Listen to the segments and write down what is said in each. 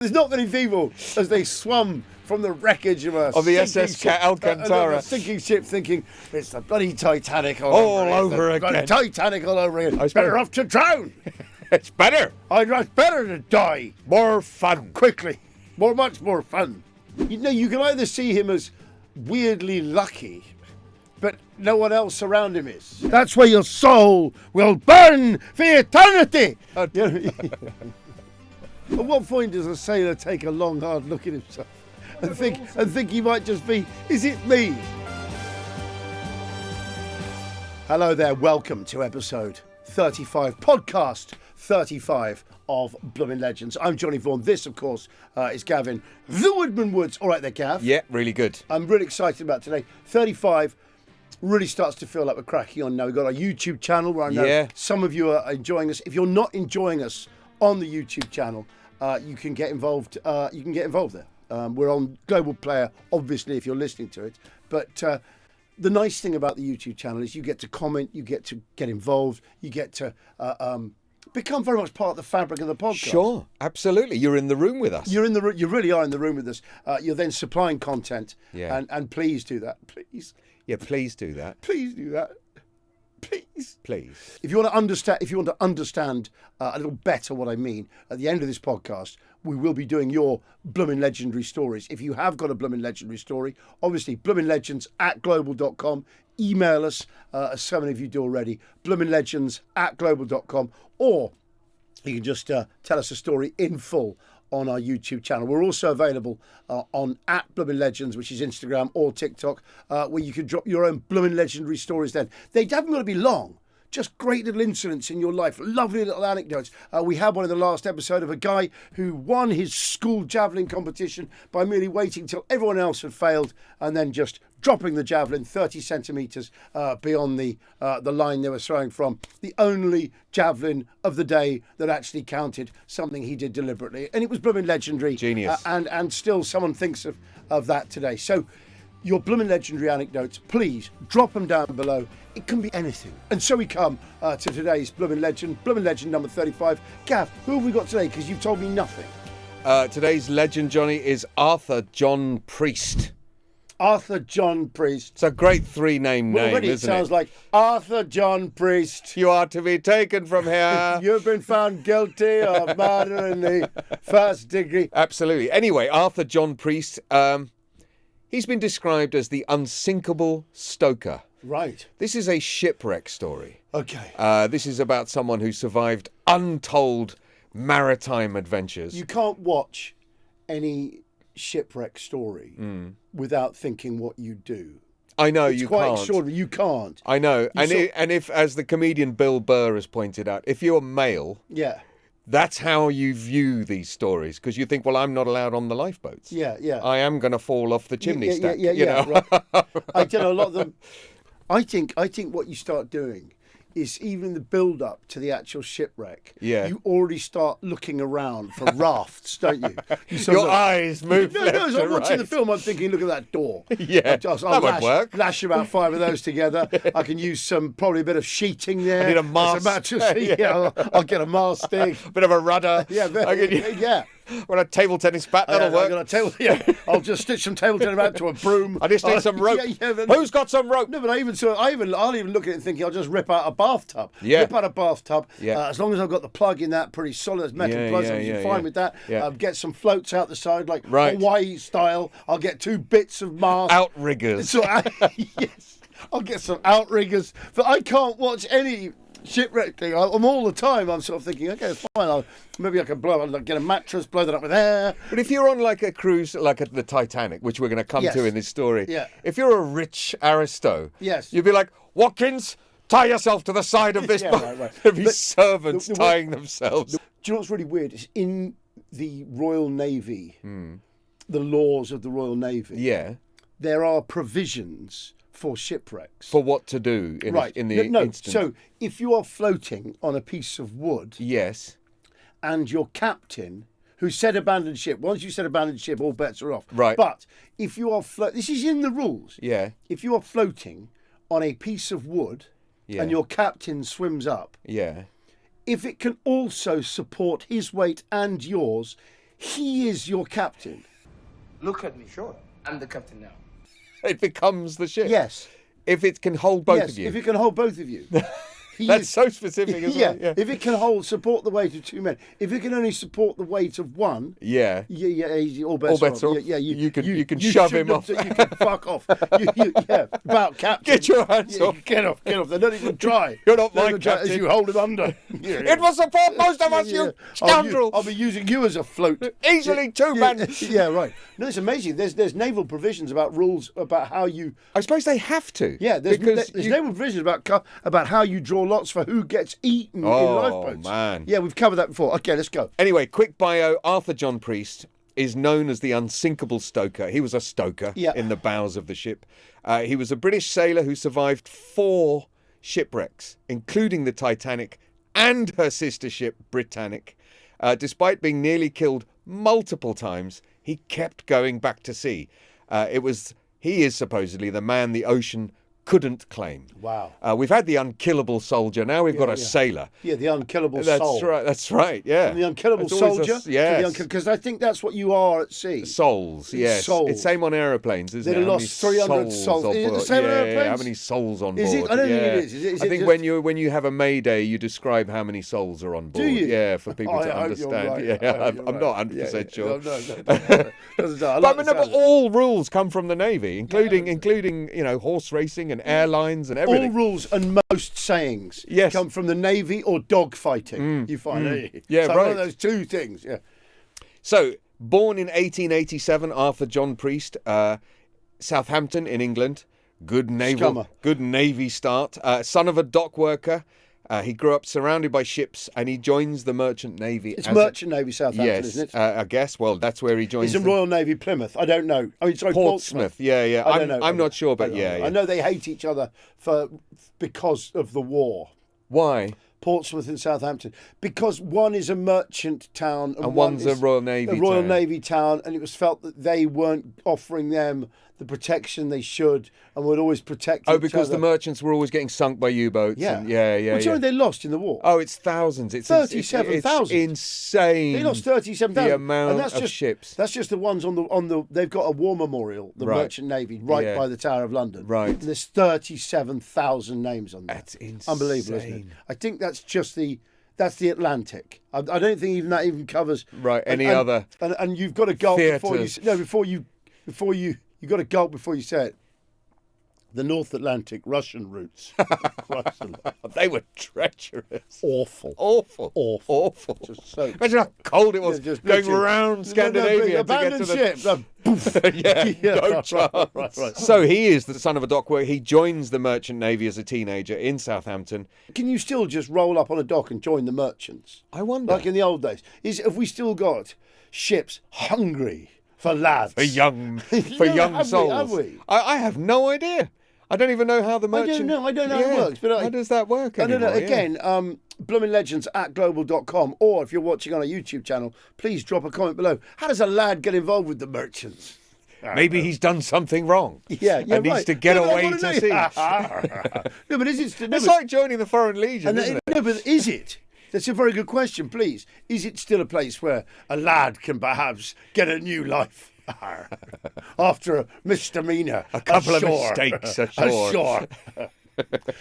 There's not many people as they swum from the wreckage of the SS Alcantara, a sinking ship, thinking it's the bloody Titanic all over again. Titanic all over again. It's better off to drown. It's better. It's better to die. More fun. Quickly. Much more fun. You know, you can either see him as weirdly lucky, but no one else around him is. That's where your soul will burn for eternity. At what point does a sailor take a long, hard look at himself and think he might just be, is it me? Hello there, welcome to episode 35, podcast 35 of Bloomin Legends. I'm Johnny Vaughan. This, of course, is Gavin, the Woodman Woods. All right there, Gav. Yeah, really good. I'm really excited about today. 35 really starts to feel like we're cracking on now. We've got our YouTube channel where I know some of you are enjoying us. If you're not enjoying us on the YouTube channel, you can get involved. You can get involved there. We're on Global Player, obviously, if you're listening to it. But the nice thing about the YouTube channel is you get to comment, you get to get involved, you get to become very much part of the fabric of the podcast. Sure, absolutely. You're in the room with us. You really are in the room with us. You're then supplying content. Yeah. And please do that. Please. Yeah, please do that. Please do that. Please. If you want to understand a little better what I mean, at the end of this podcast, we will be doing your Bloomin Legendary stories. If you have got a Bloomin Legendary story, obviously bloominlegends@global.com. Email us, as so many of you do already, bloominlegends@global.com, or you can just tell us a story in full on our YouTube channel. We're also available on @BloominLegends, which is Instagram or TikTok, where you can drop your own Bloomin Legendary stories then. They haven't got to be long. Just great little incidents in your life, lovely little anecdotes. We had one in the last episode of a guy who won his school javelin competition by merely waiting till everyone else had failed and then just dropping the javelin 30 centimetres beyond the line they were throwing from. The only javelin of the day that actually counted, something he did deliberately. And it was Bloomin Legendary. Genius. And still someone thinks of that today. So your Bloomin Legendary anecdotes, please drop them down below. It can be anything. And so we come to today's Bloomin Legend number 35. Gav, who have we got today? Because you've told me nothing. Today's legend, Johnny, is Arthur John Priest. Arthur John Priest. It's a great three-name name, already isn't it? It sounds like Arthur John Priest. You are to be taken from here. You've been found guilty of murder in the first degree. Absolutely. Anyway, Arthur John Priest, he's been described as the Unsinkable Stoker. Right. This is a shipwreck story. Okay. This is about someone who survived untold maritime adventures. You can't watch any shipwreck story without thinking what you do. I know, it's you quite can't. Extraordinary. You can't. I know. And if, as the comedian Bill Burr has pointed out, if you're male, that's how you view these stories, because you think, well, I'm not allowed on the lifeboats. Yeah. I am going to fall off the chimney stack. You know? Right. I don't know, a lot of them. I think what you start doing is even the build-up to the actual shipwreck. Yeah. You already start looking around for rafts, don't you? Your eyes move. No, as I'm watching the film, I'm thinking, look at that door. Yeah, I'll won't work. Lash about 5 of those together. I can use probably a bit of sheeting there. I need a mast. I'll get a mast stick. A bit of a rudder. Yeah. Want a table tennis bat? That'll work. I'll just stitch some table tennis bat to a broom. I just need some rope. Who's got some rope? No, but I'll even look at it and think I'll just rip out a bathtub. Yeah. Rip out a bathtub. Yeah. As long as I've got the plug in that pretty solid metal plug, I'm fine with that. Yeah. Get some floats out the side, like Hawaii style. I'll get 2 bits of mast. Outriggers. Yes. I'll get some outriggers. But I can't watch any shipwreck thing. I'm all the time. I'm sort of thinking, okay, it's fine. Maybe I can get a mattress, blow that up with air. But if you're on like a cruise, like at the Titanic, which we're going to come to in this story, if you're a rich aristo, you'd be like, Watkins, tie yourself to the side of this boat. Right. There'd be servants tying themselves. Do you know what's really weird? Is in the Royal Navy, the laws of the Royal Navy, there are provisions for shipwrecks. For what to do in the instance. So if you are floating on a piece of wood, and your captain, who said abandoned ship, once you said abandoned ship, all bets are off. Right. But if you are this is in the rules. Yeah. If you are floating on a piece of wood, and your captain swims up, if it can also support his weight and yours, he is your captain. Look at me. Sure. I'm the captain now. It becomes the ship. Yes. If it can hold both of you. If it can hold both of you. That's so specific as well. Yeah. If it can support the weight of two men. If it can only support the weight of one. Yeah. All bets off. Yeah, you can shove him off. You can fuck off. About captain. Get your hands off. Get off. They don't even try. You're not my captain. As you hold him under. It will support most of us, you scoundrel. I'll be using you as a float. Easily two men. Yeah, right. No, it's amazing. There's naval provisions about rules about how you. I suppose they have to. Yeah, there's naval provisions about how you draw lots for who gets eaten in lifeboats. Oh, man. Yeah, we've covered that before. Okay, let's go. Anyway, quick bio. Arthur John Priest is known as the Unsinkable Stoker. He was a stoker in the bows of the ship. He was a British sailor who survived 4 shipwrecks, including the Titanic and her sister ship, Britannic. Despite being nearly killed multiple times, he kept going back to sea. He is supposedly the man the ocean couldn't claim. Wow. We've had the unkillable soldier. Now we've got a sailor. Yeah, the unkillable soul. That's right. Yeah. From the unkillable soldier. Because I think that's what you are at sea. Souls. Yes. Souls. It's same on aeroplanes, isn't it? They lost 300 souls. Is it the same on aeroplanes? How many souls on board? Is it? I don't think it is. I think when you have a Mayday, you describe how many souls are on board. Do you? Yeah, for people to understand. Right. I'm not 100% sure. No. But all rules come from the Navy, including horse racing and airlines and everything. All rules and most sayings come from the Navy or dog fighting. You find Yeah, so right. One of those two things. Yeah. So, born in 1887, Arthur John Priest, Southampton in England. Good Navy start. Son of a dock worker. He grew up surrounded by ships and he joins the Merchant Navy. It's Merchant Navy Southampton, isn't it? I guess. Well, that's where he joins. It's in Royal Navy Plymouth. I don't know. I mean, sorry, Portsmouth. Yeah. I don't know. I'm not sure, but yeah. I know they hate each other because of the war. Why? Portsmouth and Southampton, because one is a merchant town and one's a Royal Navy town, and it was felt that they weren't offering them the protection they should and would always protect each other. Because the merchants were always getting sunk by U-boats. Yeah. Which one they lost in the war? Oh, it's thousands. It's 37,000. It's insane. They lost 37,000. The amount of ships. That's just the ones on the. They've got a war memorial, the Merchant Navy, by the Tower of London. Right. And there's 37,000 names on there. That's insane. Unbelievable, isn't it? I think that's just That's the Atlantic. I don't think that even covers any other. And you've got to gulp theatres. before you got to gulp before you say it. The North Atlantic Russian routes. They were treacherous. Awful. Just so, imagine how cold it was going around Scandinavia to get to the ship. Right. So he is the son of a dock worker. He joins the Merchant Navy as a teenager in Southampton. Can you still just roll up on a dock and join the merchants? I wonder. Like in the old days. Have we still got ships hungry for lads? For young souls. Have we? I have no idea. I don't even know how the merchant... I don't know how it works. But how does that work I don't know. Again, bloominlegends@global.com, or if you're watching on our YouTube channel, please drop a comment below. How does a lad get involved with the merchants? Maybe he's done something wrong. And needs to get away to sea. No, but is it... It's like joining the Foreign Legion, isn't it? No, but is it? That's a very good question, please. Is it still a place where a lad can perhaps get a new life? After a misdemeanour, a couple of mistakes ashore.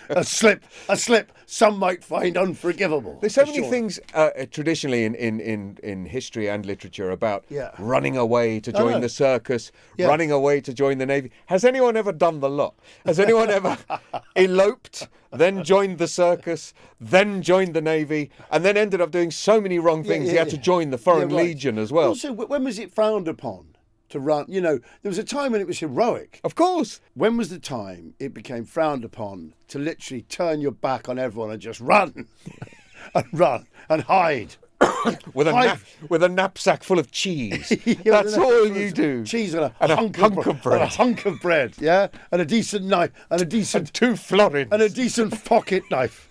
a slip some might find unforgivable. There's so many things traditionally in history and literature about running away to join the circus, running away to join the Navy. Has anyone ever done the lot? Has anyone ever eloped, then joined the circus, then joined the Navy, and then ended up doing so many wrong things he had to join the Foreign Legion as well? Also, when was it frowned upon to run? There was a time when it was heroic. Of course. When was the time it became frowned upon to literally turn your back on everyone and just run and hide? with a knapsack full of cheese. That's all you do. Cheese and a hunk of bread. And a hunk of bread, and a decent knife and 2 florins and a decent pocket knife.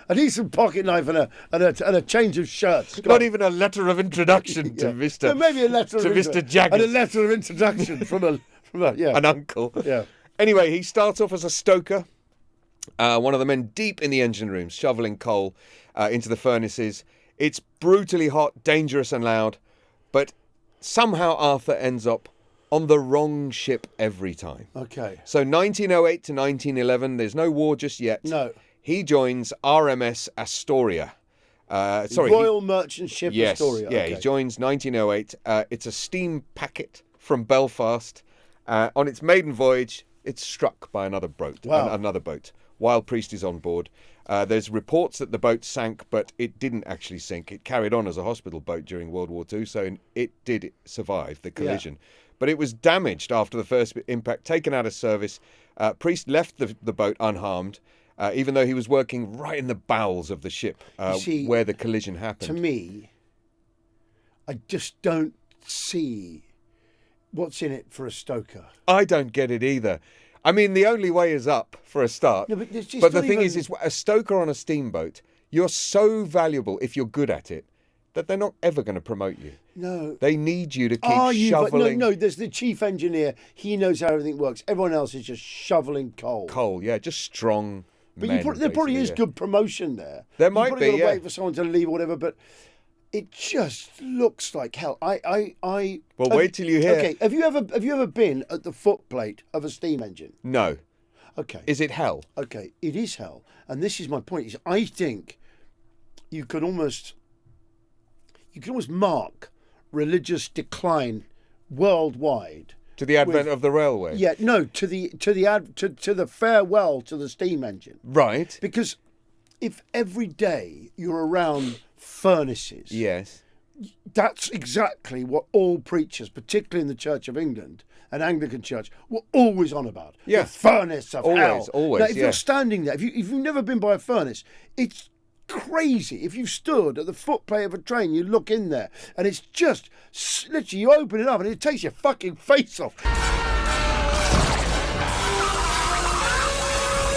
A decent pocket knife and a change of shirts. Not even a letter of introduction to Mr. No, maybe a letter to Mr. Jaggers. And a letter of introduction from an uncle. Yeah. Anyway, he starts off as a stoker, one of the men deep in the engine rooms, shoveling coal into the furnaces. It's brutally hot, dangerous and loud. somehow Arthur ends up on the wrong ship every time. Okay. So 1908 to 1911, there's no war just yet. No. He joins RMS Astoria. Royal Merchant Ship Astoria. Yeah, he joins 1908. It's a steam packet from Belfast. On its maiden voyage, it's struck by another boat. Another boat. Wild Priest is on board. There's reports that the boat sank, but it didn't actually sink. It carried on as a hospital boat during World War II, so it did survive the collision. Yeah. But it was damaged after the first impact, taken out of service. Priest left the boat unharmed, even though he was working right in the bowels of the ship where the collision happened. To me, I just don't see what's in it for a stoker. I don't get it either. I mean, the only way is up for a start. No, but the thing is, a stoker on a steamboat, you're so valuable if you're good at it that they're not ever going to promote you. No. They need you to keep shoveling. No, there's the chief engineer. He knows how everything works. Everyone else is just shoveling coal. Just strong men. But there probably is good promotion there. There might be, wait for someone to leave or whatever, but it just looks like hell. Well, wait till you hear. Okay, have you ever been at the footplate of a steam engine? No. Okay. Is it hell? Okay, it is hell. And this is my point. Is I think you could almost mark religious decline worldwide to the advent of the railway. Yeah, no, to the farewell to the steam engine. Right. Because if every day you're around furnaces, yes, that's exactly what all preachers, particularly in the Church of England and Anglican Church, were always on about. Yeah. The furnace of hell. Always. Now, if you're standing there, if you've never been by a furnace, it's crazy. If you've stood at the footplate of a train, you look in there and it's just literally, you open it up and it takes your fucking face off.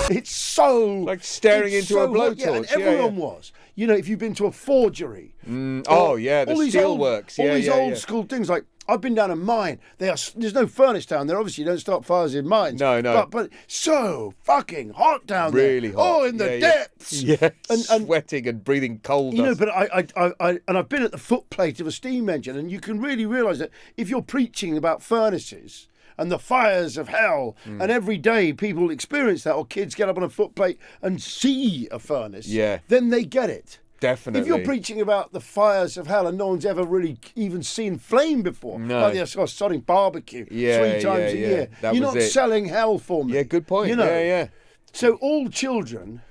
It's so like staring into a blowtorch. Yeah, and everyone was. You know, if you've been to a forgery. The steelworks. All these old school things. Like, I've been down a mine. There's no furnace down there. Obviously, you don't start fires in mines. No. But so fucking hot down there. Really hot. Oh, in the depths. Yeah. And sweating and breathing coal dust. You know, but I've been at the footplate of a steam engine, and you can really realise that if you're preaching about furnaces and the fires of hell, and every day people experience that, or kids get up on a footplate and see a furnace, then they get it. Definitely. If you're preaching about the fires of hell and no one's ever really even seen flame before, like they're sodding barbecue 3 times a year, you're not selling hell for me. Yeah, good point. You know? Yeah. So all children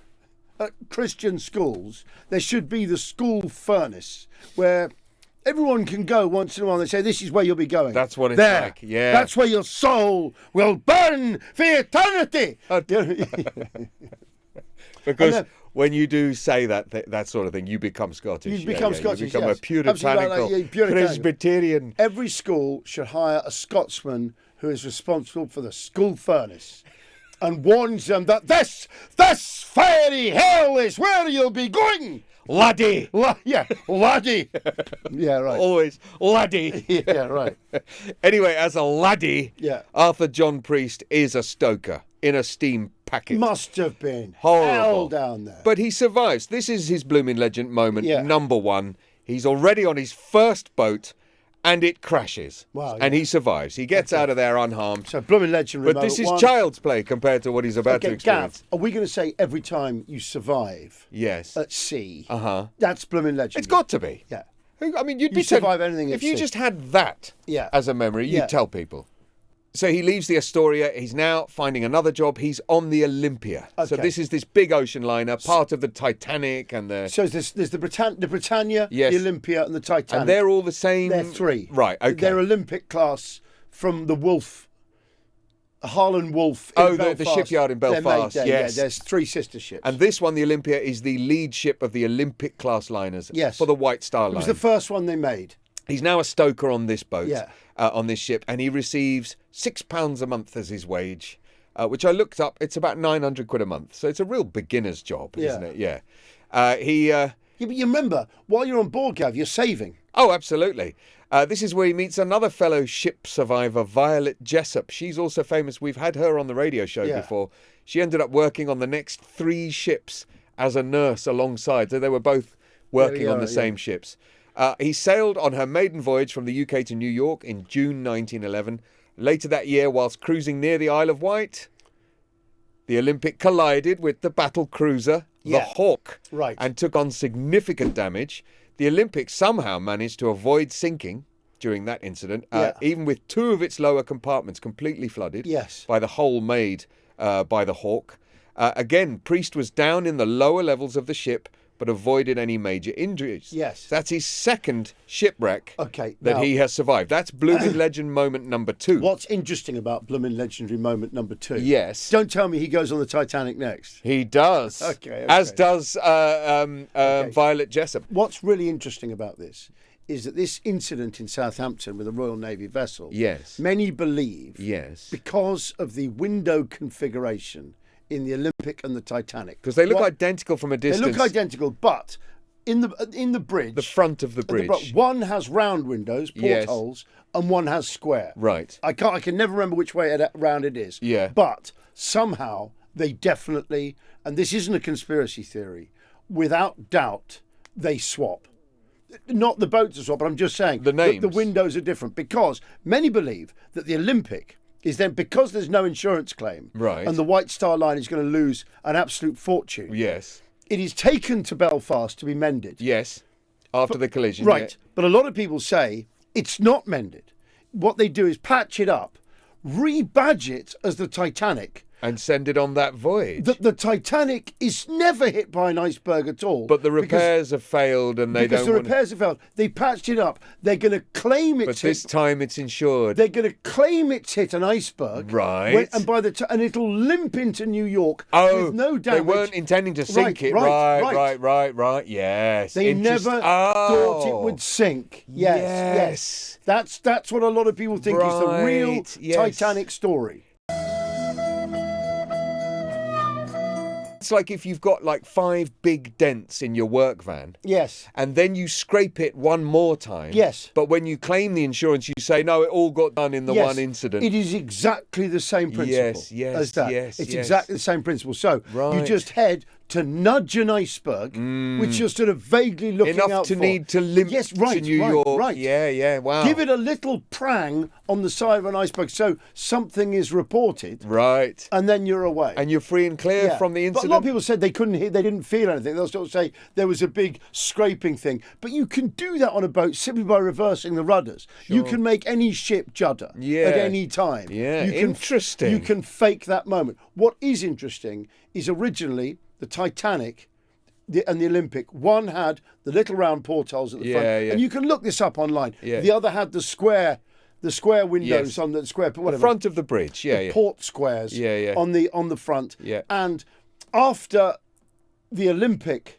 at Christian schools, there should be the school furnace where everyone can go once in a while. They say, this is where you'll be going. That's what it's like, yeah. That's where your soul will burn for eternity. Because when you do say that sort of thing, you become Scottish. You become Scottish, You become a puritanical, Presbyterian. Every school should hire a Scotsman who is responsible for the school furnace and warns them that this fiery hell is where you'll be going. Laddie. Laddie. Yeah, right. Always laddie. Yeah, right. Anyway, as a laddie, Arthur John Priest is a stoker in a steam packet. Must have been. Horrible. Hell down there. But he survives. This is his Bloomin Legend moment, number 1. He's already on his first boat and it crashes. Wow. And he survives. He gets out of there unharmed. So Bloomin Legend. But this is child's play compared to what he's about to experience. Gav, are we going to say every time you survive at sea, that's Bloomin Legend? It's got to be. Yeah. I mean, you'd survive anything if you just had that as a memory, you'd tell people. So he leaves the Astoria. He's now finding another job. He's on the Olympia. Okay. So this is this big ocean liner, part of the Titanic and the... So there's the Britannia, the Olympia and the Titanic. And they're all the same... They're 3. Right, okay. They're Olympic class from the Wolf, Harland Wolf in Belfast. The shipyard in Belfast, yes. Yeah, there's 3 sister ships. And this one, the Olympia, is the lead ship of the Olympic class liners for the White Star Line. It was the first one they made. He's now a stoker on this boat, on this ship, and he receives £6 a month as his wage, which I looked up. It's about 900 quid a month, so it's a real beginner's job, isn't it? Yeah. But you remember, while you're on board, Gav, you're saving. Oh, absolutely. This is where he meets another fellow ship survivor, Violet Jessup. She's also famous. We've had her on the radio show before. She ended up working on the next 3 ships as a nurse alongside, so they were both working on the same ships. He sailed on her maiden voyage from the UK to New York in June 1911. Later that year, whilst cruising near the Isle of Wight, the Olympic collided with the battle cruiser, the Hawk, and took on significant damage. The Olympic somehow managed to avoid sinking during that incident, even with 2 of its lower compartments completely flooded by the hole made by the Hawk. Again, Priest was down in the lower levels of the ship, but avoided any major injuries. Yes. That's his second shipwreck now, he has survived. That's Bloomin Legend moment number 2. What's interesting about Bloomin Legendary moment number 2? Yes. Don't tell me he goes on the Titanic next. He does. Okay. As does Violet Jessup. What's really interesting about this is that this incident in Southampton with a Royal Navy vessel, many believe, because of the window configuration in the Olympic and the Titanic, because they look identical from a distance. They look identical, but in the bridge, the front of the bridge, one has round windows, portholes, and one has square. Right. I can never remember which way round it is. Yeah. But somehow they definitely, and this isn't a conspiracy theory, without doubt they swap. Not the boats are swap, but I'm just saying the names. The windows are different, because many believe that the Olympic is then, because there's no insurance claim, and the White Star Line is going to lose an absolute fortune. Yes. It is taken to Belfast to be mended. Yes. After the collision. Right. But a lot of people say it's not mended. What they do is patch it up, rebadge it as the Titanic, and send it on that voyage. The Titanic is never hit by an iceberg at all. But the repairs have failed, and they don't. Repairs have failed. They patched it up. They're going to claim it's. But this time it's insured. They're going to claim it's hit an iceberg. Right. And by the time, and it'll limp into New York with no damage. They weren't intending to sink it. Right. Yes. They never thought it would sink. Yes. That's what a lot of people think is the real Titanic story. It's like if you've got like 5 big dents in your work van. Yes. And then you scrape it one more time. Yes. But when you claim the insurance, you say, no, it all got done in the one incident. It is exactly the same principle as that. It's exactly the same principle. So you just head to nudge an iceberg, which you're sort of vaguely looking out for. Enough to need to limp to New York. Right. Yeah, wow. Give it a little prang on the side of an iceberg so something is reported. Right. And then you're away. And you're free and clear from the incident. But a lot of people said they didn't feel anything. They'll sort of say there was a big scraping thing. But you can do that on a boat simply by reversing the rudders. Sure. You can make any ship judder at any time. Yeah, interesting. You can fake that moment. What is interesting is originally the Titanic and the Olympic, one had the little round portholes at the front, and you can look this up online. The other had the square windows on the square, whatever. The front of the bridge, the port squares on the front. And after the Olympia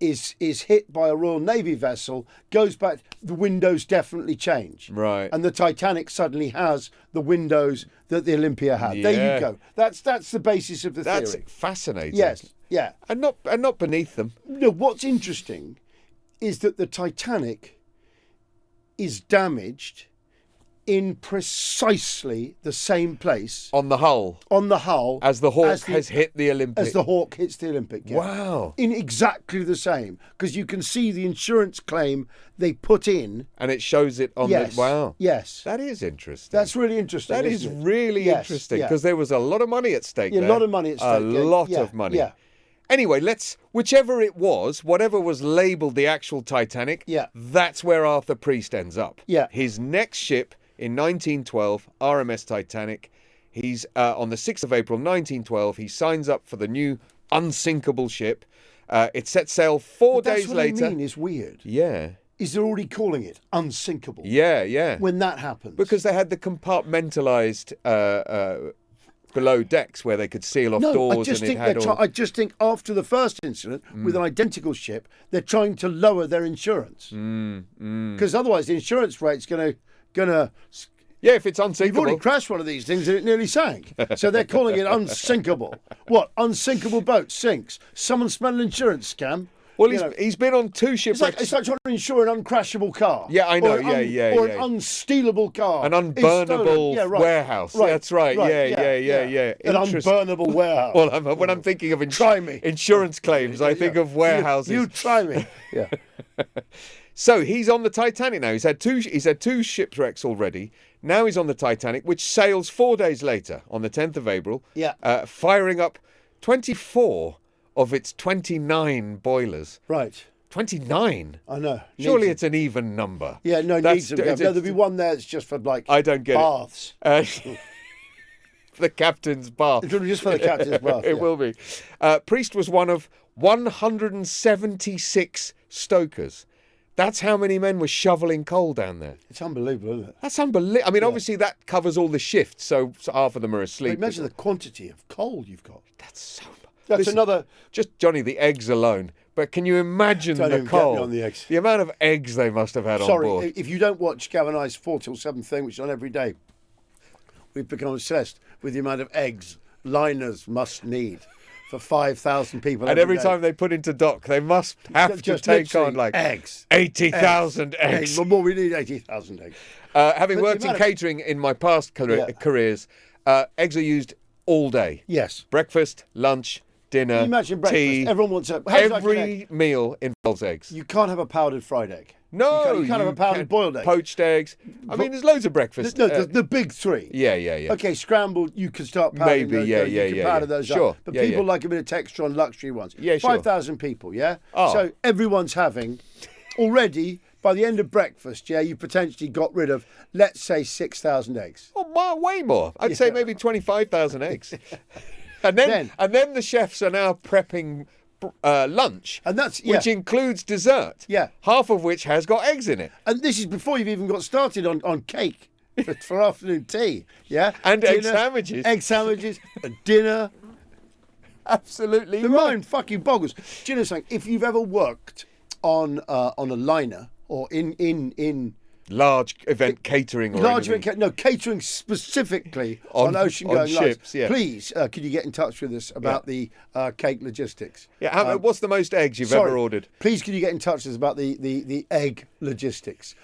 is hit by a Royal Navy vessel, goes back, the windows definitely change. Right. And the Titanic suddenly has the windows that the Olympia had. There you go. That's the basis of the theory. That's fascinating. Yes, yeah. And not beneath them. No, what's interesting is that the Titanic is damaged in precisely the same place. On the hull. As the Hawk has hit the Olympic. As the Hawk hits the Olympic. Yeah. Wow. In exactly the same. Because you can see the insurance claim they put in. And it shows it on the... Wow. Yes. That is interesting. That's really interesting. That is really interesting. Because there was a lot of money at stake there. A lot of money at stake. A lot of money. Yeah. Anyway, whichever it was, whatever was labelled the actual Titanic, that's where Arthur Priest ends up. Yeah. His next ship... In 1912, RMS Titanic, he's on the 6th of April 1912, he signs up for the new unsinkable ship. It sets sail 4 days later. That's what I mean is weird. Yeah. Is they're already calling it unsinkable. Yeah. When that happens. Because they had the compartmentalised below decks where they could seal off doors. I just think after the first incident with an identical ship, they're trying to lower their insurance. Because otherwise the insurance rate's going to... if it's unsinkable. You've already crashed one of these things and it nearly sank. So they're calling it unsinkable. What? Unsinkable boat sinks. Someone smell an insurance scam. Well, he's been on 2 shipwrecks. It's like trying to insure an uncrashable car. Yeah, I know. Or an unstealable car. An unburnable warehouse. That's right. Yeah. An unburnable warehouse. Well, when I'm thinking of insurance claims, I think of warehouses. You try me. Yeah. So he's on the Titanic now. He's had two shipwrecks already. Now he's on the Titanic, which sails 4 days later on the 10th of April, firing up 24 of its 29 boilers. Right. 29? I know. Surely it's an even number. Yeah, no, needs to be. There'll be one there that's just for, like, I don't get baths. The captain's bath. It'll be just for the captain's bath. It will be. Priest was one of 176 stokers. That's how many men were shoveling coal down there. It's unbelievable, isn't it? That's unbelievable. I mean, obviously that covers all the shifts, so half of them are asleep. But imagine the quantity of coal you've got. That's another... Just, Johnny, the eggs alone. But can you imagine Don't the even coal? Get me on the eggs. The amount of eggs they must have had on board. Sorry, if you don't watch Gav and I's 4 till 7 thing, which is on every day, we've become obsessed with the amount of eggs liners must need for 5,000 people. And every time they put into dock, they must have to take on like eggs. 80,000 eggs. Well, more, we need 80,000 eggs. Having worked in catering in my past careers, eggs are used all day. Yes. Breakfast, lunch, dinner, Can you imagine breakfast? tea. Everyone wants a... Every meal involves eggs. You can't have a powdered fried egg. No, you can't have a powdered boiled egg. Poached eggs. I mean, there's loads of breakfast. No, the big three. Yeah. Okay, scrambled, you can start powdering Maybe, those. You can powder those sure. up. But people like a bit of texture on luxury ones. Yeah, sure. 5,000 people, yeah? Oh. So everyone's having, already, by the end of breakfast, you potentially got rid of, let's say, 6,000 eggs. Oh, way more. I'd say maybe 25,000 eggs. And then the chefs are now prepping lunch, and that's which includes dessert. Yeah, half of which has got eggs in it. And this is before you've even got started on cake for afternoon tea. Yeah, and dinner, egg sandwiches, a dinner. Absolutely, the mind fucking boggles. Do you know something? If you've ever worked on a liner or in large event catering or catering specifically on ocean-going ships. lines. Please, could you get in touch with us about the cake logistics? Yeah, what's the most eggs you've ever ordered? Please, could you get in touch with us about the egg logistics?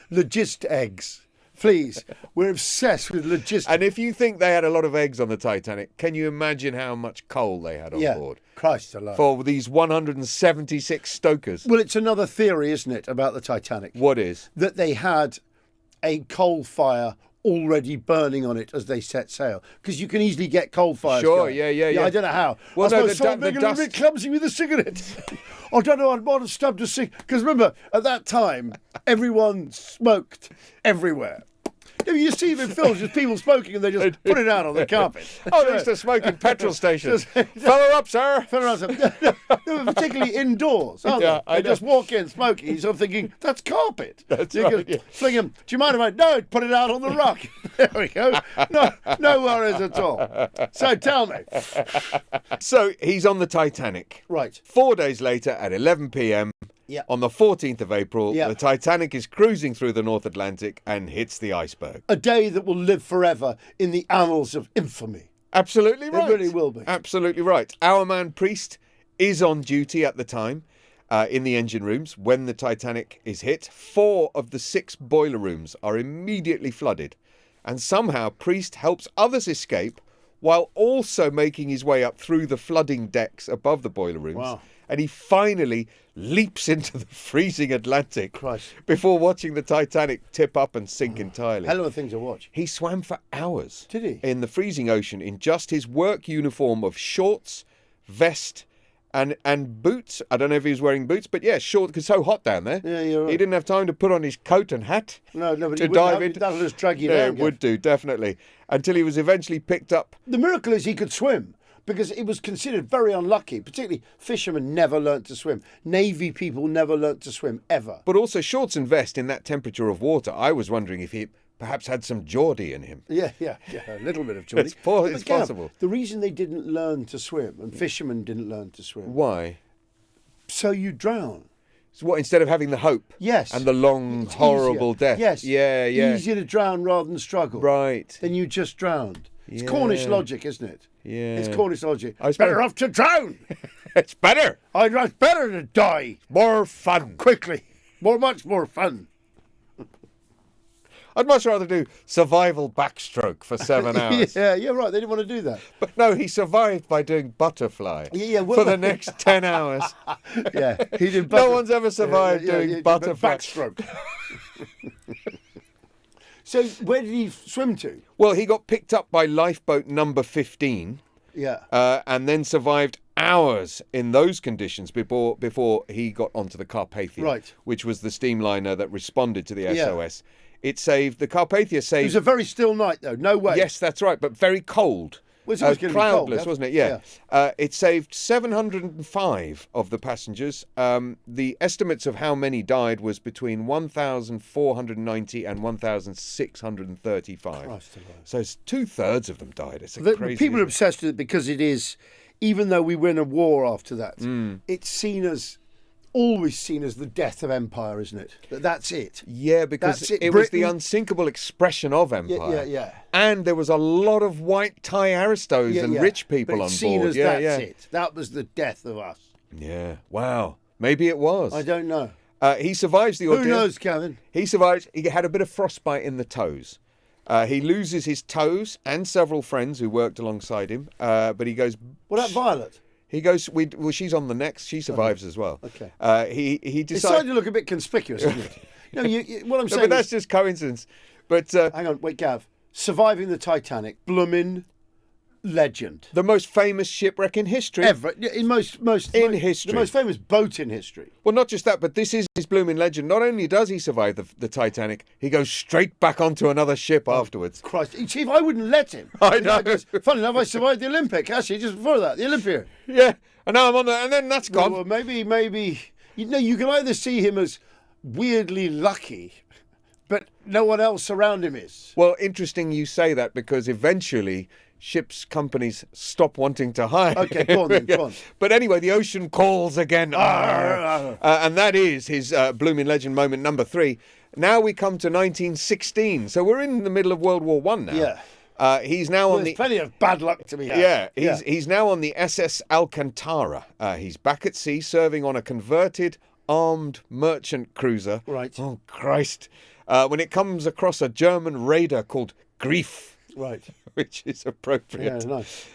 Eggs. Please, we're obsessed with logistics. And if you think they had a lot of eggs on the Titanic, can you imagine how much coal they had on board? Christ alive. For these 176 stokers. Well, it's another theory, isn't it, about the Titanic? What is? That they had a coal fire already burning on it as they set sail, because you can easily get coal fires. Sure, going. Yeah. I don't know how. Well, I suppose someone being a little bit clumsy with a cigarette. I don't know. I might have stubbed a cigarette, because remember at that time everyone smoked everywhere. You see them in films, just people smoking and they just put it out on the carpet. Oh, they used to smoke in petrol stations. Fill up, sir. Particularly indoors, aren't they? They just walk in smoking. You're sort of thinking, that's carpet. That's you right. Can fling them. Do you mind if I... No, put it out on the rock. There we go. No worries at all. So tell me. So he's on the Titanic. Right. 4 days later at 11 p.m. Yeah. On the 14th of April, the Titanic is cruising through the North Atlantic and hits the iceberg. A day that will live forever in the annals of infamy. Absolutely right. It really will be. Absolutely right. Our man Priest is on duty at the time in the engine rooms when the Titanic is hit. 4 of the 6 boiler rooms are immediately flooded. And somehow Priest helps others escape while also making his way up through the flooding decks above the boiler rooms. Wow. And he finally leaps into the freezing Atlantic Christ. Before watching the Titanic tip up and sink entirely. Hell of a thing to watch. He swam for hours. Did he? In the freezing ocean in just his work uniform of shorts, vest, and boots. I don't know if he was wearing boots, but short, because it's so hot down there. Yeah, you're right. He didn't have time to put on his coat and hat. No, but to dive in. That'll just drag you down. down. It would do, definitely. Until he was eventually picked up. The miracle is he could swim, because it was considered very unlucky. Particularly fishermen never learnt to swim. Navy people never learnt to swim, ever. But also shorts and vest in that temperature of water. I was wondering if he perhaps had some Geordie in him. Yeah, a little bit of Geordie. It's possible. The reason they didn't learn to swim, and fishermen didn't learn to swim. Why? So you drown. So what, instead of having the hope? Yes. And the long, horrible death? Yes. Yeah. Easier to drown rather than struggle. Right. Then you just drowned. It's Cornish logic, isn't it? Yeah. It's Cornish logic. Better off to drown. It's better. It's better to die. More fun. Quickly. Much more fun. I'd much rather do survival backstroke for 7 hours. Yeah, right. They didn't want to do that. But no, he survived by doing butterfly for the next 10 hours. Yeah, he did. No one's ever survived doing butterfly. Backstroke. So where did he swim to? Well, he got picked up by lifeboat number 15. Yeah. And then survived hours in those conditions before he got onto the Carpathia, right, which was the steamliner that responded to the SOS. It saved the Carpathia. Saved. It was a very still night, though. No way. Yes, that's right, but very cold. Well, it was going to be cloudless, cold, wasn't it? Yeah. It saved 705 of the passengers. The estimates of how many died was between 1,490 and 1,635. So it's 2/3 of them died. It's crazy. People are obsessed with it because it is, even though we win a war after that, it's always seen as the death of empire, isn't it? That's it. Yeah, because it was the unsinkable expression of empire. Yeah. And there was a lot of white tie aristos and rich people on board. Seen as that's it. That was the death of us. Yeah. Wow. Maybe it was. I don't know. He survives the ordeal. Who knows, Kevin? He survives. He had a bit of frostbite in the toes. He loses his toes and several friends who worked alongside him. But he goes... What about Violet? He goes. Well, she's on the next. She survives as well. Okay. He decides. It's starting to look a bit conspicuous, isn't it? No, what I'm saying. But that's just coincidence. But hang on, wait, Gav. Surviving the Titanic, Bloomin Legend. The most famous shipwreck in history. Ever. In history. The most famous boat in history. Well, not just that, but this is his Bloomin Legend. Not only does he survive the Titanic, he goes straight back onto another ship afterwards. Christ. Chief, I wouldn't let him. I know. Funny enough, I survived the Olympic, actually, just before that, the Olympia. Yeah. And now I'm on and then that's gone. Well, maybe, you can either see him as weirdly lucky, but no one else around him is. Well, interesting you say that, because eventually ships companies stop wanting to hire. Okay, go on. But anyway, the ocean calls again. And that is his Bloomin Legend moment number 3. Now we come to 1916. So we're in the middle of World War I now. Yeah. He's now on there's plenty of bad luck to be had. Yeah, he's now on the SS Alcantara. He's back at sea, serving on a converted armed merchant cruiser. Right. Oh, Christ. When it comes across a German raider called Grief. Right. Which is appropriate. Yeah, nice.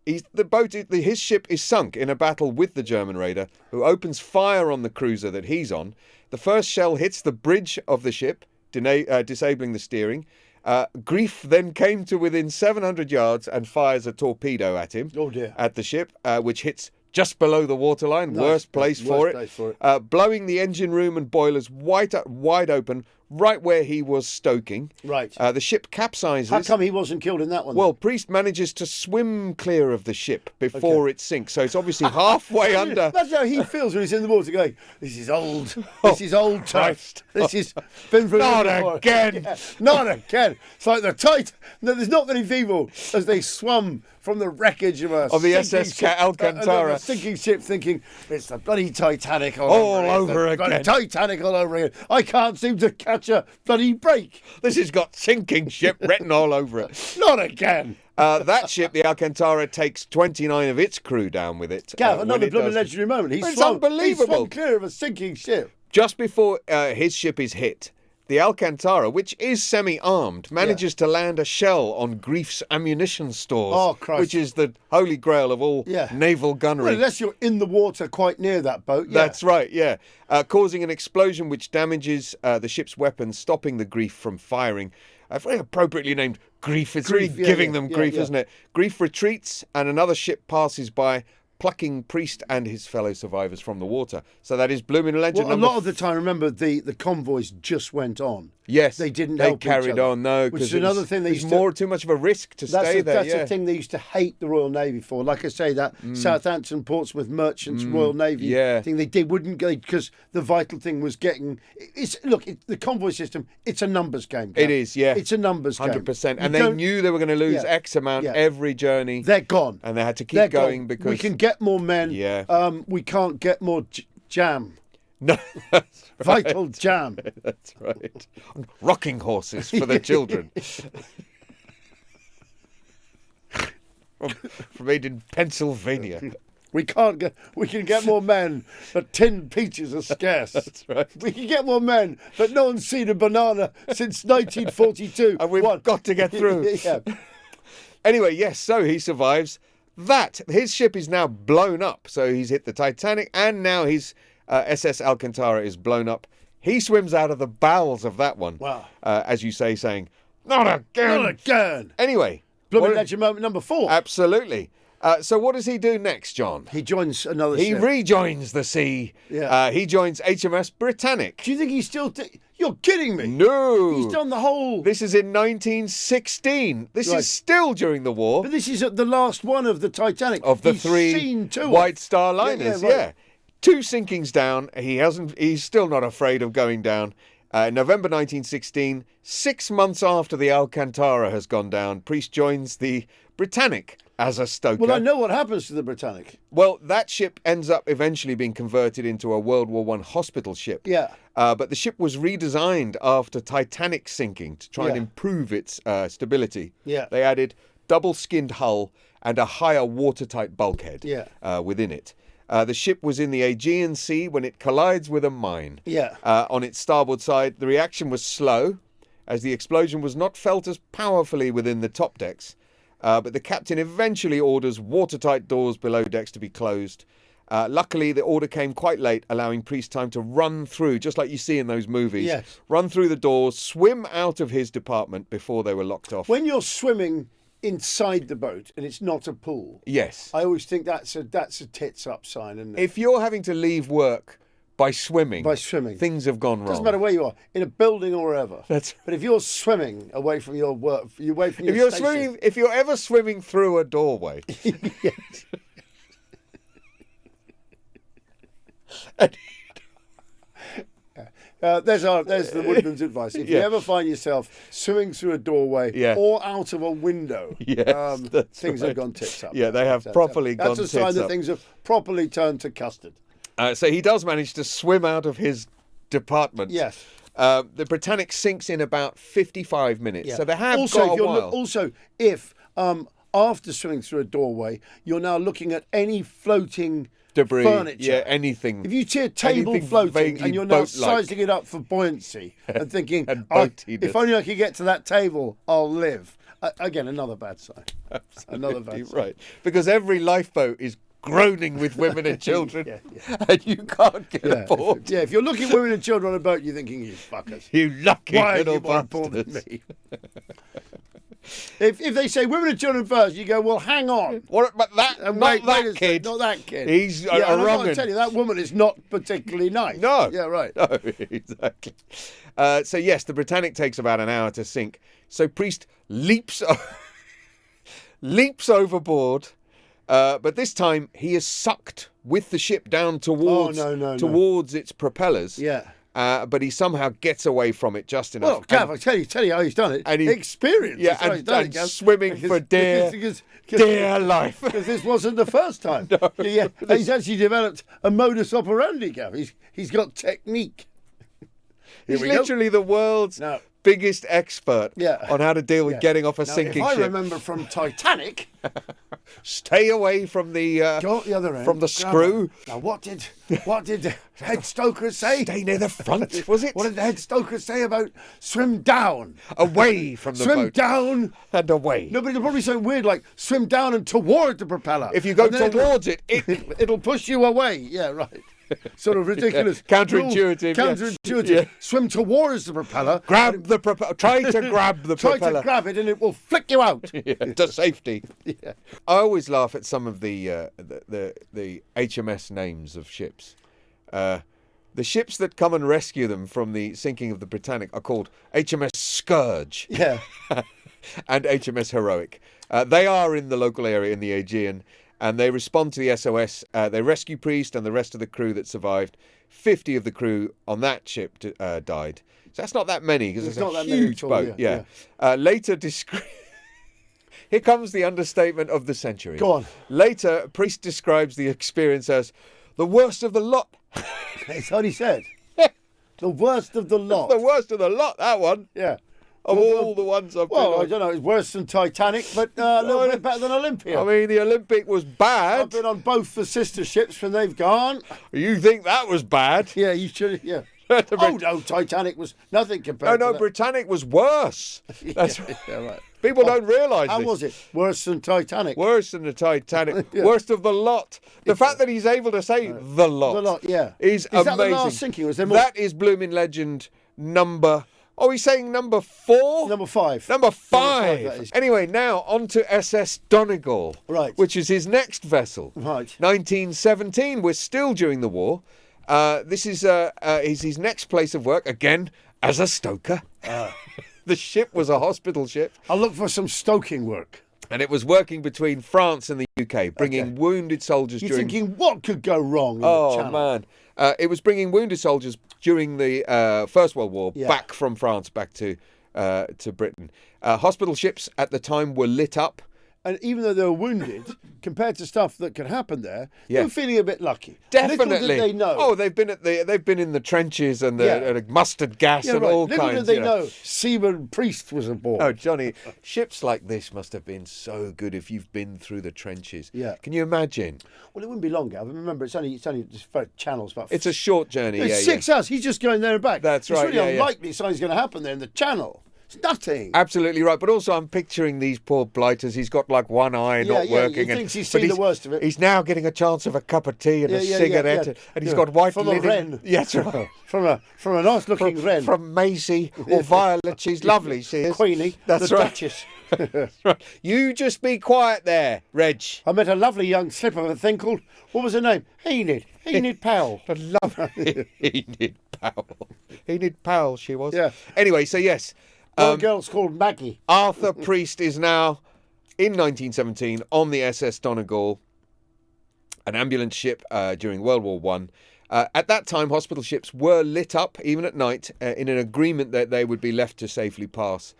His ship is sunk in a battle with the German raider, who opens fire on the cruiser that he's on. The first shell hits the bridge of the ship, disabling the steering. Grief then came to within 700 yards and fires a torpedo at him. Oh dear. At the ship, which hits just below the waterline. Nice. Worst place for it. Blowing the engine room and boilers wide open, right where he was stoking. Right. The ship capsizes. How come he wasn't killed in that one? Well, Priest manages to swim clear of the ship before it sinks, so it's obviously halfway under. That's how he feels when he's in the water, going, "This is old. This is old toast. This is been through not before." again. Yeah, not again. It's like the No, there's not many people as they swum from the wreckage of the SS Alcantara, a sinking ship, thinking it's the bloody Titanic all over again. Titanic all over again. I can't seem to catch a bloody break. This has got sinking ship written all over it. Not again. That ship, the Alcantara, takes 29 of its crew down with it. Gav, another Bloomin Legendary moment. It's unbelievable. He swung clear of a sinking ship. Just before his ship is hit, the Alcantara, which is semi-armed, manages to land a shell on Grief's ammunition stores. Oh, Christ. Which is the holy grail of all naval gunnery. Well, unless you're in the water quite near that boat. Yeah. That's right, yeah. Causing an explosion which damages the ship's weapons, stopping the Grief from firing. Very appropriately named Grief. It's really giving them grief, isn't it? Grief retreats and another ship passes by, plucking Priest and his fellow survivors from the water. So that is Bloomin Legend. Well, a lot of the time, remember, the convoys just went on. Yes, they didn't help They carried each other, on, no, because another thing they used too much of a risk to stay there. That's the thing they used to hate the Royal Navy for. Like I say, that Southampton, Portsmouth merchants, Royal Navy thing, they wouldn't go, because the vital thing was getting. The convoy system. It's a numbers game. It is, yeah. It's a numbers game. 100%, and they knew they were going to lose X amount every journey. They're gone, and they had to keep going because we can get more men. Yeah. We can't get more jam. No, that's right. Vital jam. That's right. Rocking horses for the children. from made in Pennsylvania. We can get more men, but tinned peaches are scarce. That's right. We can get more men, but no one's seen a banana since 1942. And we've got to get through. Yeah. Anyway, yes, so he survives that. His ship is now blown up. So he's hit the Titanic, and now his SS Alcantara is blown up. He swims out of the bowels of that one. Wow. As you say, saying, "Not again! Not again!" Anyway. Bloomin Legend moment number 4. Absolutely. So what does he do next, John? He joins another ship. He rejoins the sea. Yeah. He joins HMS Britannic. Do you think he's still... You're kidding me. No. He's done the whole... This is in 1916. This is still during the war. But this is the last one of the Titanic. Of the He's 3 seen 2 White Star liners, Yeah, right. 2 sinkings down. He's still not afraid of going down. November 1916, 6 months after the Alcantara has gone down, Priest joins the Britannic as a stoker. Well, I know what happens to the Britannic. Well, that ship ends up eventually being converted into a World War I hospital ship. Yeah. But the ship was redesigned after Titanic sinking to try and improve its stability. Yeah. They added double-skinned hull and a higher watertight bulkhead within it. The ship was in the Aegean Sea when it collides with a mine. Yeah. On its starboard side, the reaction was slow, as the explosion was not felt as powerfully within the top decks. But the captain eventually orders watertight doors below decks to be closed. Luckily, the order came quite late, allowing Priest time to run through, just like you see in those movies. Yes. Run through the doors, swim out of his department before they were locked off. When you're swimming inside the boat and it's not a pool, Yes. I always think that's a tits up sign, isn't it? If you're having to leave work by swimming, things have gone wrong. Doesn't matter where you are, in a building or wherever. But if you're swimming away from your work, away from your station, if you're ever swimming through a doorway, yes. There's the woodman's advice. If you ever find yourself swimming through a doorway or out of a window, things have gone tits up. Yeah, they have properly gone tits up. That's a sign that things have properly turned to custard. So he does manage to swim out of his department. Yes. The Britannic sinks in about 55 minutes. Yeah. So they have got a while. Also, if after swimming through a doorway, you're now looking at any floating debris, furniture, anything. If you see a table floating and you're now sizing it up for buoyancy and thinking, if only I could get to that table, I'll live. Again, another bad sign. Another bad sign. Right. Because every lifeboat is groaning with women and children, and you can't get aboard. If you're looking at women and children on a boat, you're thinking, you fuckers. You lucky little bastards. Than me? If they say women and children first, you go, well, hang on. But that, not that kid. Not that kid. He's I'm wrong. I tell you, that woman is not particularly nice. No. Yeah, right. No, exactly. So, yes, the Britannic takes about an hour to sink. So Priest leaps overboard. But this time he is sucked with the ship down towards its propellers. Yeah. But he somehow gets away from it just enough. Well, Gav, I tell you how he's done it. And experience. Yeah, and swimming for dear life. Because this wasn't the first time. No. Yeah, he's actually developed a modus operandi, Gav. He's got technique. He's literally the world's biggest expert on how to deal with getting off a sinking ship. If I remember from Titanic, stay away from the go at the other end, from the screw. Now, what did the head stoker say? Stay near the front. Was it? What did the head stoker say about swim down, away from the boat, swim down and away? No, but it'll probably sound weird, like swim down and toward the propeller. If you go towards it'll push you away. Yeah, right. Sort of ridiculous. Counterintuitive. Counterintuitive. Yeah. Swim towards the propeller. Grab the propeller. Try to grab the propeller. Try to grab it and it will flick you out. To safety. Yeah. I always laugh at some of the HMS names of ships. The ships that come and rescue them from the sinking of the Britannic are called HMS Scourge. Yeah. And HMS Heroic. They are in the local area in the Aegean. And they respond to the SOS. They rescue Priest and the rest of the crew that survived. 50 of the crew on that ship died. So that's not that many because it's a huge boat. Yeah. Later, here comes the understatement of the century. Go on. Later, Priest describes the experience as the worst of the lot. That's what he said. The worst of the lot. The worst of the lot, that one. Yeah. Of all the ones I've been on. Well, I don't know. It's worse than Titanic, but a little bit better than Olympia. I mean, the Olympic was bad. I've been on both the sister ships when they've gone. You think that was bad? Yeah, you should. Yeah. Oh no, Titanic was nothing compared to that. Britannic was worse. That's right. People don't realise How this. was it? Worse than Titanic? Worse than the Titanic. Worst of the lot. The fact that he's able to say the lot. The lot, yeah. Is that amazing. The last sinking? Was there more? That is Bloomin Legend number... Oh, he's saying number 4? Number 5. Number 5. Number 5 that is. Anyway, now on to SS Donegal. Right. Which is his next vessel. Right. 1917. We're still during the war. This is his next place of work, again, as a stoker. The ship was a hospital ship. I'll look for some stoking work. And it was working between France and the UK, bringing wounded soldiers You're thinking, what could go wrong in the Channel? Man. It was bringing wounded soldiers during the First World War back from France back to Britain. Hospital ships at the time were lit up. And even though they were wounded, compared to stuff that could happen there, they were feeling a bit lucky. Definitely. Little did they know. Oh, they've been in the trenches and the mustard gas and all Little kinds. Little did they know Seaman Priest was aboard. Oh, Johnny, ships like this must have been so good if you've been through the trenches. Yeah. Can you imagine? Well, it wouldn't be long, Gav. Remember, it's only just channels. It's a short journey. It's 6 hours. He's just going there and back. That's right. It's really unlikely something's going to happen there in the Channel. It's nothing. Absolutely right. But also, I'm picturing these poor blighters. He's got like one eye not working. He thinks he's seen the worst of it. He's now getting a chance of a cup of tea and a cigarette. And he's got white from linen. A wren. Yes, right. from a nice looking wren. From Maisie or Violet. She's lovely, she is. Queenie. That's the right. Duchess. That's right. You just be quiet there, Reg. I met a lovely young slip of a thing called, what was her name? Enid Powell. I love Enid Powell. Enid Powell, she was. Yeah. Anyway, so yes. One girl's called Maggie. Arthur Priest is now, in 1917, on the SS Donegal, an ambulance ship during World War One. At that time, hospital ships were lit up, even at night, in an agreement that they would be left to safely pass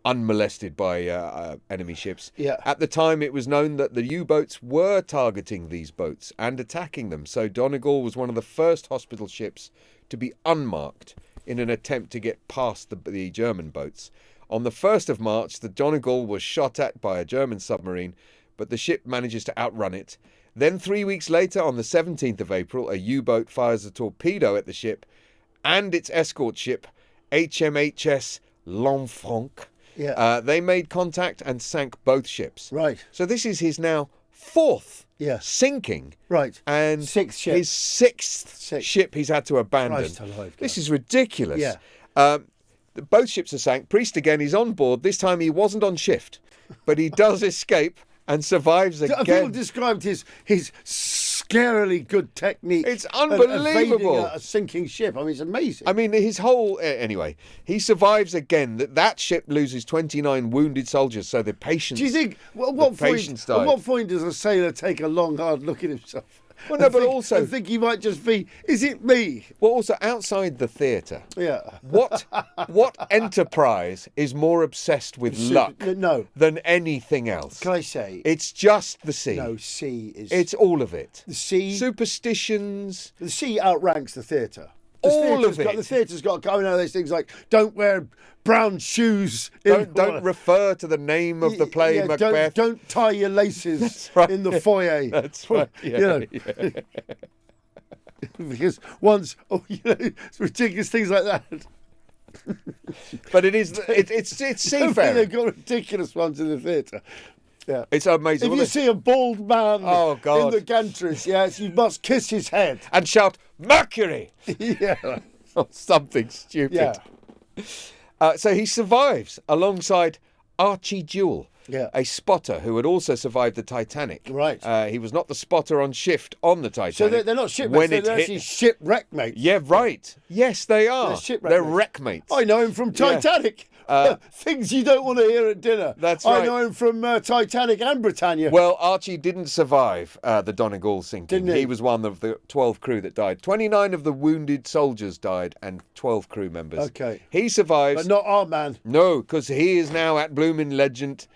unmolested by enemy ships. Yeah. At the time, it was known that the U-boats were targeting these boats and attacking them. So Donegal was one of the first hospital ships to be unmarked in an attempt to get past the German boats. On the 1st of March, the Donegal was shot at by a German submarine, but the ship manages to outrun it. Then 3 weeks later, on the 17th of April, a U-boat fires a torpedo at the ship and its escort ship, HMHS L'Enfant. Yeah. They made contact and sank both ships. Right. So this is his now 4th sinking. Right. And sixth ship. His sixth ship he's had to abandon. Christ alive, this is ridiculous. Yeah. Both ships are sank. Priest again, he's on board. This time he wasn't on shift, but he does escape and survives again. People described his scarily good technique. It's unbelievable. Evading a sinking ship. I mean, it's amazing. I mean, his whole... anyway, he survives again. That ship loses 29 wounded soldiers, so the patience... Do you think... At what point does a sailor take a long, hard look at himself? Well, no, but also... I think he might just be, is it me? Well, also, outside the theatre... Yeah. What enterprise is more obsessed with luck than anything else? Can I say? It's just the sea. No, sea is... It's all of it. The sea... Superstitions... The sea outranks the theatre. All of it. The theatre's got to go into those things like, don't wear brown shoes. Don't refer to the name of the play, Macbeth. Don't tie your laces in the foyer. That's right. Yeah, Because once, it's ridiculous things like that. But it's seafaring. They've got ridiculous ones in the theatre. Yeah. It's amazing. If you see a bald man in the gantries, yes, you must kiss his head. And shout, Mercury! Yeah. Or something stupid. Yeah. So he survives alongside Archie Jewell, a spotter who had also survived the Titanic. Right. He was not the spotter on shift on the Titanic. So they're not shipwrecks, they're actually shipwreck mates. Yeah, right. Yes, they are. They're wreck mates. I know him from Titanic. Things you don't want to hear at dinner. That's right. I know him from Titanic and Britannic. Well, Archie didn't survive the Donegal sinking. Didn't he? He was one of the 12 crew that died. 29 of the wounded soldiers died and 12 crew members. Okay. He survives. But not our man. No, because he is now at Bloomin Legend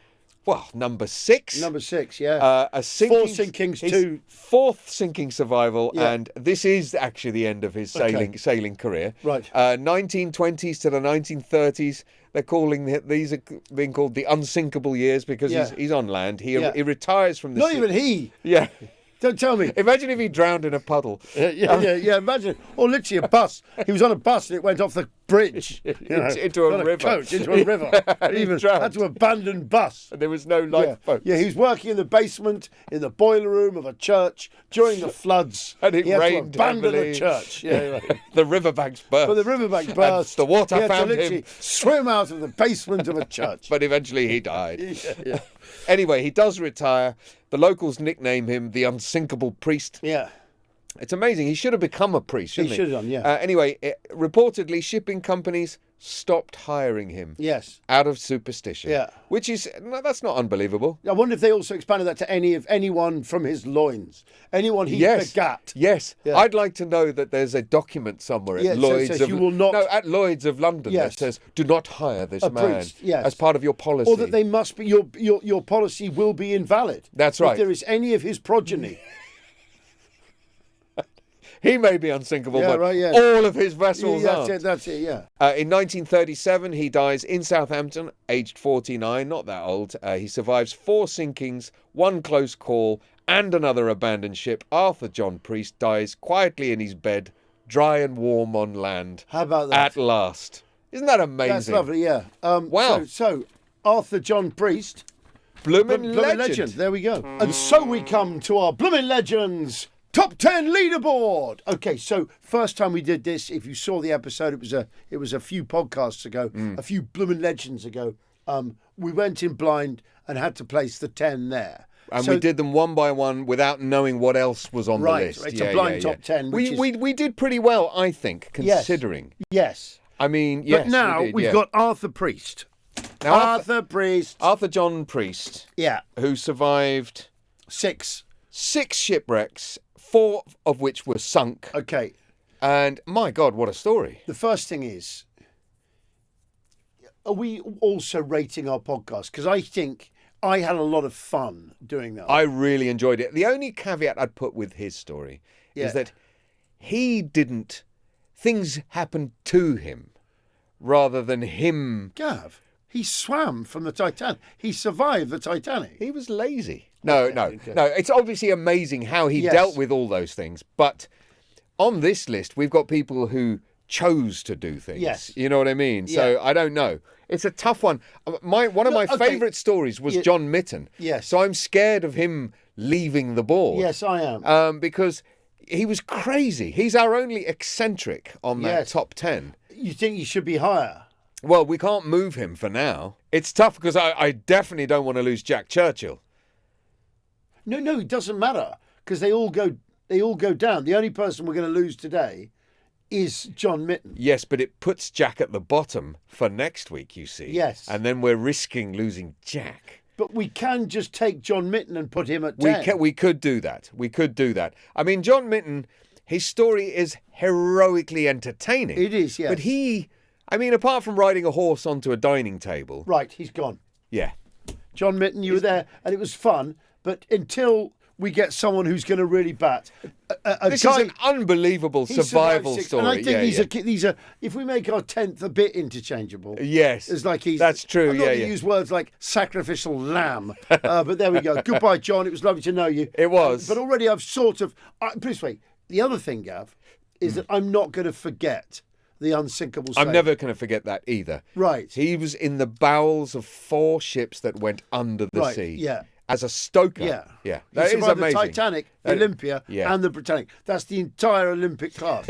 number 6. Number 6, yeah. A sinking, 4 sinkings, 2. 4th sinking survival, and this is actually the end of his sailing career. Right. 1920s to the 1930s. They're calling these are being called the unsinkable years because he's on land. He retires from the Not even he. Yeah. Don't tell me. Imagine if he drowned in a puddle. Yeah. Imagine, or literally a bus. He was on a bus and it went off the bridge into a river. Coach, into a river. Even had to abandon bus. And there was no lifeboat. Yeah, he was working in the basement in the boiler room of a church during the floods. And it rained. He had to abandon the church. Yeah, the riverbanks burst. But the riverbank burst. And the water he had found to literally him. swim out of the basement of a church. But eventually he died. Anyway, he does retire. The locals nickname him the Unsinkable Priest. Yeah. It's amazing. He should have become a priest, shouldn't he? He should have done, yeah. Anyway, reportedly, shipping companies stopped hiring him. Yes. Out of superstition. Yeah. Which is, that's not unbelievable. I wonder if they also expanded that to anyone from his loins. Anyone he begat. Yes. Yeah. I'd like to know that there's a document somewhere at Lloyd's says you will not... at Lloyd's of London that says, do not hire this man priest, as part of your policy. Or that they must be, your policy will be invalid. That's right. If there is any of his progeny. He may be unsinkable, but all of his vessels aren't. That's it, yeah. In 1937, he dies in Southampton, aged 49, not that old. He survives 4 sinkings, 1 close call, and another abandoned ship. Arthur John Priest dies quietly in his bed, dry and warm on land. How about that? At last. Isn't that amazing? That's lovely, yeah. Wow. So, Arthur John Priest. Bloomin Legend. There we go. And so we come to our Bloomin Legends Top 10 Leaderboard. Okay, so first time we did this, if you saw the episode, it was a few podcasts ago, a few Bloomin Legends ago. We went in blind and had to place the 10 there. And we did them one by one without knowing what else was on the list. It's a blind top 10. We did pretty well, I think, considering. Yes. I mean, yes. But now we've got Arthur Priest. Now, Arthur John Priest. Yeah. Who survived 6 shipwrecks, 4 of which were sunk. Okay. And my God, what a story. The first thing is, are we also rating our podcast? Because I think I had a lot of fun doing that. I really enjoyed it. The only caveat I'd put with his story is that things happened to him rather than him. Gav, he swam from the Titanic. He survived the Titanic. He was lazy. No. It's obviously amazing how he dealt with all those things. But on this list, we've got people who chose to do things. Yes. You know what I mean? So I don't know. It's a tough one. One of my favourite stories was John Mitten. Yes. So I'm scared of him leaving the board. Yes, I am. Because he was crazy. He's our only eccentric on that top 10. You think he should be higher? Well, we can't move him for now. It's tough because I definitely don't want to lose Jack Churchill. No, it doesn't matter because they all go down. The only person we're going to lose today is John Mitten. Yes, but it puts Jack at the bottom for next week, you see. Yes. And then we're risking losing Jack. But we can just take John Mitten and put him at 10. We could do that. I mean, John Mitten, his story is heroically entertaining. It is, yes. But apart from riding a horse onto a dining table. Right, he's gone. Yeah. John Mitten, you were there and it was fun. But until we get someone who's going to really bat, this is an unbelievable survival story. And I think these are. If we make our 10th a bit interchangeable, yes, it's like that's true. I'm not going to use words like sacrificial lamb, but there we go. Goodbye, John. It was lovely to know you. It was. But already I've sort of. Put it this way, the other thing, Gav, is that I'm not going to forget the Unsinkable Stoker. I'm never going to forget that either. Right. He was in the bowels of 4 ships that went under the sea. Yeah. As a stoker. Yeah. That is amazing. The Titanic, Olympia, and the Britannic. That's the entire Olympic class.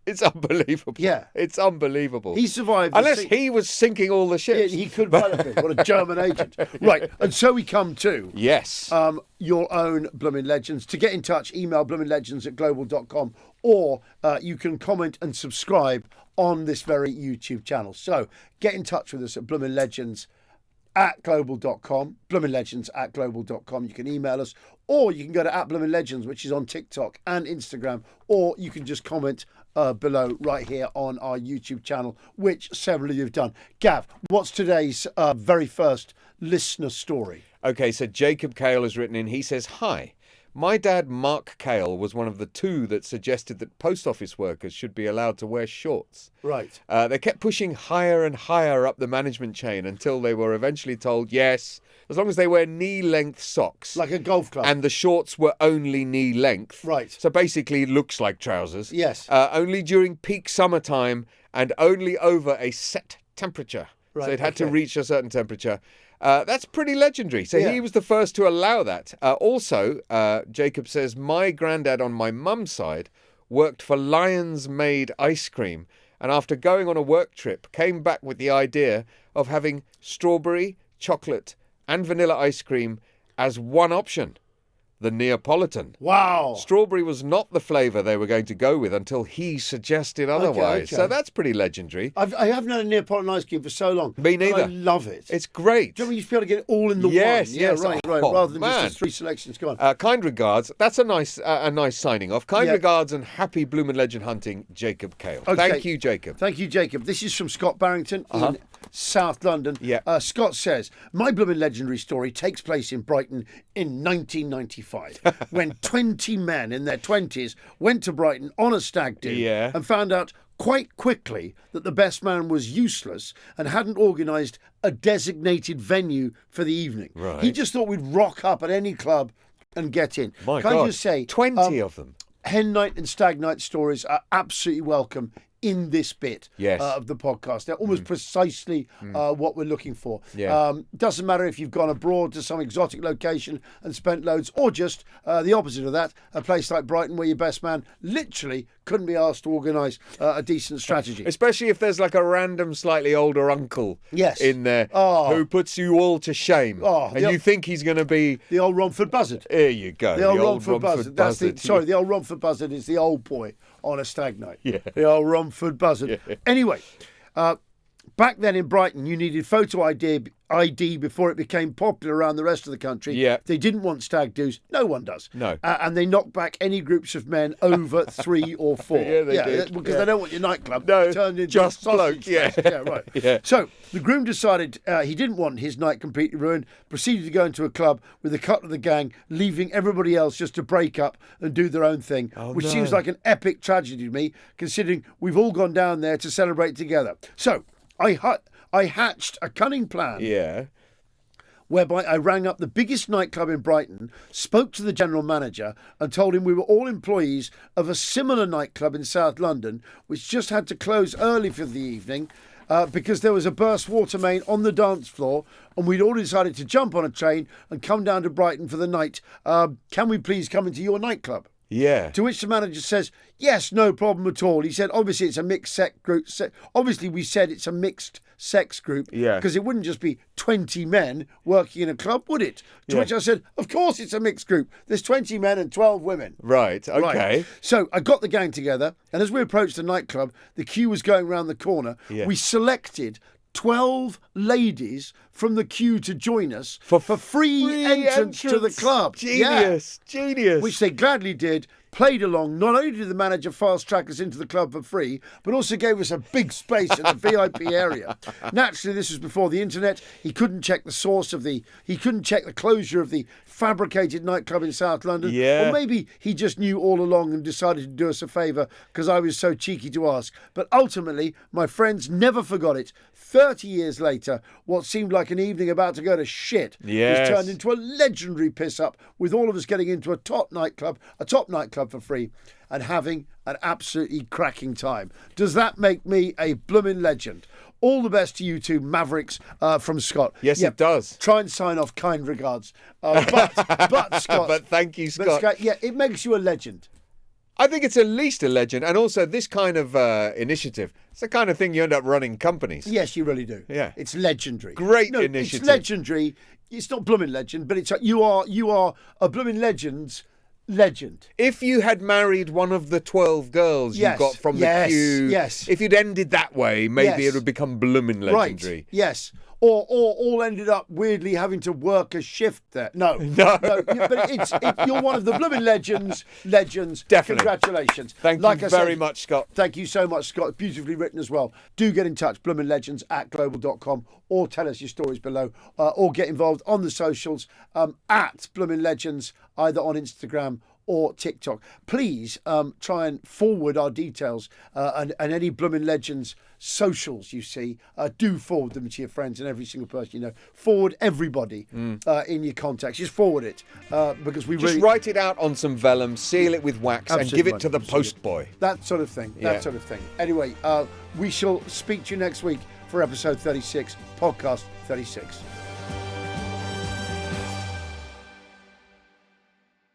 It's unbelievable. Yeah. It's unbelievable. He survived. Unless he was sinking all the ships. Yeah, he could well have been. What a German agent. Right. And so we come to your own Bloomin Legends. To get in touch, email bloominlegends@global.com or you can comment and subscribe on this very YouTube channel. So get in touch with us at Bloomin Legends @global.com, bloominlegends@global.com. You can email us, or you can go to @bloominlegends, which is on TikTok and Instagram, or you can just comment below right here on our YouTube channel, which several of you have done. Gav, what's today's very first listener story? Okay, so Jacob Cale has written in. He says, "Hi. My dad, Mark Cale, was one of the two that suggested that post office workers should be allowed to wear shorts. Right. They kept pushing higher and higher up the management chain until they were eventually told, yes, as long as they wear knee-length socks. Like a golf club. And the shorts were only knee-length. Right. So basically it looks like trousers. Yes. Only during peak summertime and only over a set temperature. Right, so it had to reach a certain temperature. That's pretty legendary. So he was the first to allow that. Also, Jacob says, my granddad on my mum's side worked for Lion's Made ice cream, and after going on a work trip, came back with the idea of having strawberry, chocolate, and vanilla ice cream as one option. The Neapolitan. Wow. Strawberry was not the flavour they were going to go with until he suggested otherwise. Okay. So that's pretty legendary. I haven't had a Neapolitan ice cream for so long. Me neither. I love it. It's great. Do you know when you used to be able to get it all in the yes, one? Yes, right. Oh, Rather than man. just the 3 selections. Go on. Kind regards. That's a nice signing off. Kind regards and happy Bloomin Legend hunting, Jacob Cale. Okay. Thank you, Jacob. Thank you, Jacob. This is from Scott Barrington in South London. Yeah. Scott says, my Bloomin Legendary story takes place in Brighton in 1995 when 20 men in their 20s went to Brighton on a stag do and found out quite quickly that the best man was useless and hadn't organised a designated venue for the evening. Right. He just thought we'd rock up at any club and get in. My Can God. I just say, 20 of them. hen night and stag night stories are absolutely welcome in this bit of the podcast. They're almost precisely what we're looking for. Yeah. Doesn't matter if you've gone abroad to some exotic location and spent loads, or just the opposite of that, a place like Brighton where your best man literally couldn't be asked to organise a decent strategy. Especially if there's like a random slightly older uncle in there who puts you all to shame. And you think he's going to be... The old Romford Buzzard. There you go. The old Romford Buzzard. The old Romford Buzzard is the old boy on a stag night. Yeah. The old Romford Buzzard. Yeah. Anyway, back then in Brighton, you needed photo ID before it became popular around the rest of the country. Yeah. They didn't want stag do's. No one does. No. And they knocked back any groups of men over 3 or 4. Yeah, they did. Because they don't want your nightclub turned into just a bloke. yeah, right. Yeah. So the groom decided he didn't want his night completely ruined, proceeded to go into a club with a cut of the gang, leaving everybody else just to break up and do their own thing, which seems like an epic tragedy to me, considering we've all gone down there to celebrate together. So I hatched a cunning plan. Yeah. Whereby I rang up the biggest nightclub in Brighton, spoke to the general manager and told him we were all employees of a similar nightclub in South London, which just had to close early for the evening because there was a burst water main on the dance floor and we'd all decided to jump on a train and come down to Brighton for the night. Can we please come into your nightclub? Yeah. To which the manager says, yes, no problem at all. He said, obviously, it's a mixed sex group. Obviously, we said it's a mixed sex group. Yeah. Because it wouldn't just be 20 men working in a club, would it? To which I said, of course it's a mixed group. There's 20 men and 12 women. Right, okay. Right. So I got the gang together, and as we approached the nightclub, the queue was going round the corner. Yeah. We selected 12 ladies from the queue to join us for free entrance to the club. Genius. Which they gladly did, played along. Not only did the manager fast track us into the club for free, but also gave us a big space in the VIP area. Naturally, this was before the internet. He couldn't check the closure of the fabricated nightclub in South London. Yeah. Or maybe he just knew all along and decided to do us a favour because I was so cheeky to ask. But ultimately, my friends never forgot it. 30 years later, what seemed like an evening about to go to shit was turned into a legendary piss-up with all of us getting into a top nightclub for free and having an absolutely cracking time. Does that make me a bloomin' legend? All the best to you two mavericks from Scott. Yes, it does. Try and sign off kind regards. But Scott. But thank you, Scott. Scott, it makes you a legend. I think it's at least a legend. And also this kind of initiative, it's the kind of thing you end up running companies. Yes, you really do. Yeah. It's legendary. Great initiative. It's legendary. It's not Bloomin' Legend, but it's you are a Bloomin' Legends legend. If you had married one of the 12 girls you got from the queue, if you'd ended that way, maybe it would become Bloomin Legendary. Right. Yes. Or all ended up weirdly having to work a shift there. No. But you're one of the Bloomin Legends. Definitely. Congratulations. Thank you very much, Scott. Thank you so much, Scott. Beautifully written as well. Do get in touch, bloominlegends@global.com, or tell us your stories below, or get involved on the socials at Bloomin Legends, either on Instagram or TikTok. Please try and forward our details and any Bloomin Legends socials you see. Do forward them to your friends and every single person you know. Forward everybody in your contacts. Just forward it because we just write it out on some vellum, seal it with wax, and give it to the post boy. That sort of thing. Anyway, we shall speak to you next week for episode 36, podcast 36.